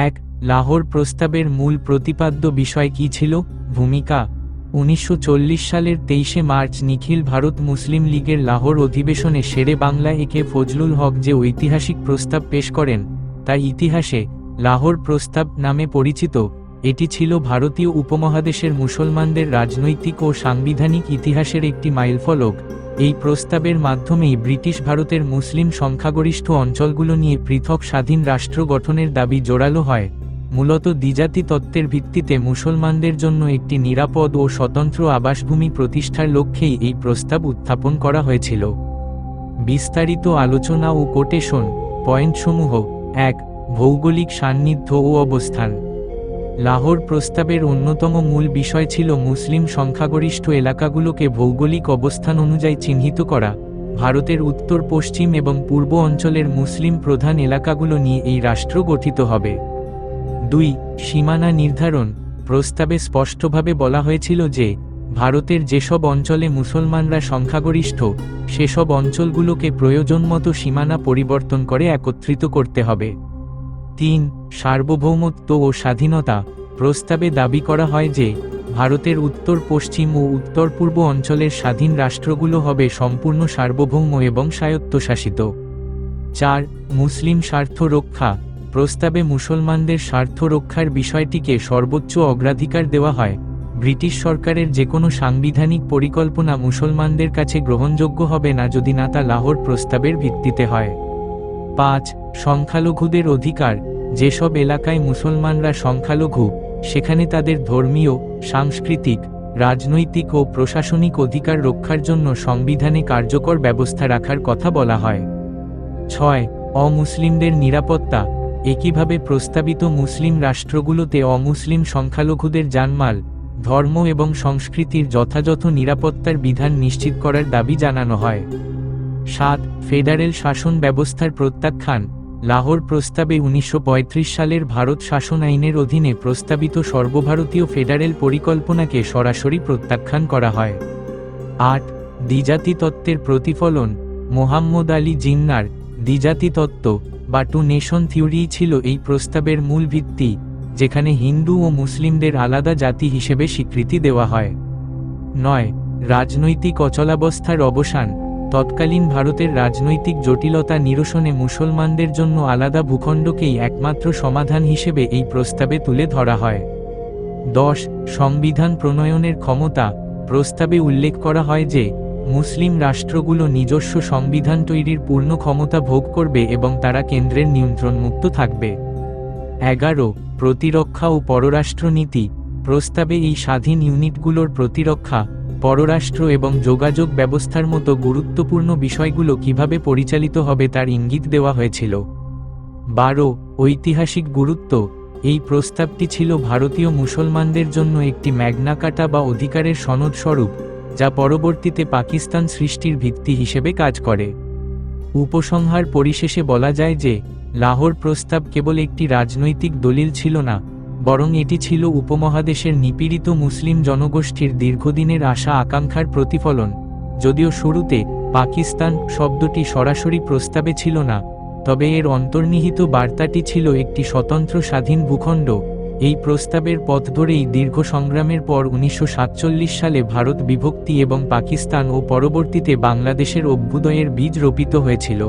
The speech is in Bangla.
এক, লাহোর প্রস্তাবের মূল প্রতিপাদ্য বিষয় কী ছিল? ভূমিকা। 1940 সালের 23শে মার্চ নিখিল ভারত মুসলিম লীগের লাহোর অধিবেশনে শেরে বাংলা একে ফজলুল হক যে ঐতিহাসিক প্রস্তাব পেশ করেন, তা ইতিহাসে লাহোর প্রস্তাব নামে পরিচিত। এটি ছিল ভারতীয় উপমহাদেশের মুসলমানদের রাজনৈতিক ও সাংবিধানিক ইতিহাসের একটি মাইলফলক। এই প্রস্তাবের মাধ্যমেই ব্রিটিশ ভারতের মুসলিম সংখ্যাগরিষ্ঠ অঞ্চলগুলো নিয়ে পৃথক স্বাধীন রাষ্ট্র গঠনের দাবি জোরালো হয়। মূলত দ্বিজাতি তত্ত্বের ভিত্তিতে মুসলমানদের জন্য একটি নিরাপদ ও স্বতন্ত্র আবাসভূমি প্রতিষ্ঠার লক্ষ্যেই এই প্রস্তাব উত্থাপন করা হয়েছিল। বিস্তারিত আলোচনা ও কোটেশন পয়েন্টসমূহ। 1. ভৌগোলিক সান্নিধ্য ও অবস্থান। লাহোর প্রস্তাবের অন্যতম মূল বিষয় ছিল মুসলিম সংখ্যাগরিষ্ঠ এলাকাগুলোকে ভৌগোলিক অবস্থান অনুযায়ী চিহ্নিত করা। ভারতের উত্তর পশ্চিম এবং পূর্ব অঞ্চলের মুসলিম প্রধান এলাকাগুলো নিয়ে এই রাষ্ট্র গঠিত হবে। 2. সীমানা নির্ধারণ। প্রস্তাবে স্পষ্টভাবে বলা হয়েছিল যে ভারতের যেসব অঞ্চলে মুসলমানরা সংখ্যাগরিষ্ঠ, সেসব অঞ্চলগুলোকে প্রয়োজনমতো সীমানা পরিবর্তন করে একত্রিত করতে হবে। 3. সার্বভৌমত্ব ও স্বাধীনতা। প্রস্তাবে দাবি করা হয় যে ভারতের উত্তর পশ্চিম ও উত্তর পূর্ব অঞ্চলের স্বাধীন রাষ্ট্রগুলো হবে সম্পূর্ণ সার্বভৌম এবং স্বায়ত্তশাসিত। 4. মুসলিম স্বার্থ রক্ষা। প্রস্তাবে মুসলমানদের স্বার্থ রক্ষার বিষয়টিকে সর্বোচ্চ অগ্রাধিকার দেওয়া হয়। ব্রিটিশ সরকারের যে কোনো সাংবিধানিক পরিকল্পনা মুসলমানদের কাছে গ্রহণযোগ্য হবে না যদি না তা লাহোর প্রস্তাবের ভিত্তিতে হয়। 5. সংখ্যালঘুদের অধিকার। যেসব এলাকায় মুসলমানরা সংখ্যালঘু, সেখানে তাদের ধর্মীয়, সাংস্কৃতিক, রাজনৈতিক ও প্রশাসনিক অধিকার রক্ষার জন্য সংবিধানে কার্যকর ব্যবস্থা রাখার কথা বলা হয়। 6. অমুসলিমদের নিরাপত্তা। একইভাবে প্রস্তাবিত মুসলিম রাষ্ট্রগুলোতে অমুসলিম সংখ্যালঘুদের জানমাল, ধর্ম এবং সংস্কৃতির যথাযথ নিরাপত্তার বিধান নিশ্চিত করার দাবি জানানো হয়। 7. ফেডারেল শাসন ব্যবস্থার প্রত্যাখ্যান। লাহোর প্রস্তাবে 1935 সালের ভারত শাসন আইনের অধীনে প্রস্তাবিত সর্বভারতীয় ফেডারেল পরিকল্পনাকে সরাসরি প্রত্যাখ্যান করা হয়। 8. দ্বিজাতি তত্ত্বের প্রতিফলন। মোহাম্মদ আলী জিন্নার দ্বিজাতি তত্ত্ব বা টু নেশন থিওরি ছিল এই প্রস্তাবের মূল ভিত্তি, যেখানে হিন্দু ও মুসলিমদের আলাদা জাতি হিসেবে স্বীকৃতি দেওয়া হয়। 9. রাজনৈতিক অচলাবস্থার অবসান। তৎকালীন ভারতের রাজনৈতিক জটিলতা নিরসনে মুসলমানদের জন্য আলাদা ভূখণ্ডকেই একমাত্র সমাধান হিসেবে এই প্রস্তাবে তুলে ধরা হয়। 10. সংবিধান প্রণয়নের ক্ষমতা। প্রস্তাবে উল্লেখ করা হয় যে মুসলিম রাষ্ট্রগুলো নিজস্ব সংবিধান তৈরির পূর্ণ ক্ষমতা ভোগ করবে এবং তারা কেন্দ্রের নিয়ন্ত্রণমুক্ত থাকবে। 11. প্রতিরক্ষা ও পররাষ্ট্র নীতি। প্রস্তাবে এই স্বাধীন ইউনিটগুলোর প্রতিরক্ষা, পররাষ্ট্র এবং যোগাযোগ ব্যবস্থার মতো গুরুত্বপূর্ণ বিষয়গুলো কিভাবে পরিচালিত হবে তার ইঙ্গিত দেওয়া হয়েছিল। 12. ঐতিহাসিক গুরুত্ব। এই প্রস্তাবটি ছিল ভারতীয় মুসলমানদের জন্য একটি ম্যাগনা কার্টা বা অধিকারের সনদ স্বরূপ, যা পরবর্তীতে পাকিস্তান সৃষ্টির ভিত্তি হিসেবে কাজ করে। উপসংহার পরিশেষে বলা যায় যে লাহোর প্রস্তাব কেবল একটি রাজনৈতিক দলিল ছিল না, বরং এটি ছিল উপমহাদেশের নিপীড়িত মুসলিম জনগোষ্ঠীর দীর্ঘদিনের আশা আকাঙ্ক্ষার প্রতিফলন। যদিও শুরুতে পাকিস্তান শব্দটি সরাসরি প্রস্তাবে ছিল না, তবে এর অন্তর্নিহিত বার্তাটি ছিল একটি স্বতন্ত্র স্বাধীন ভূখণ্ড। এই প্রস্তাবের পথ ধরেই দীর্ঘ সংগ্রামের পর 1947 সালে ভারত বিভক্তি এবং পাকিস্তান ও পরবর্তীতে বাংলাদেশের অভ্যুদয়ের বীজ রোপিত হয়েছিল।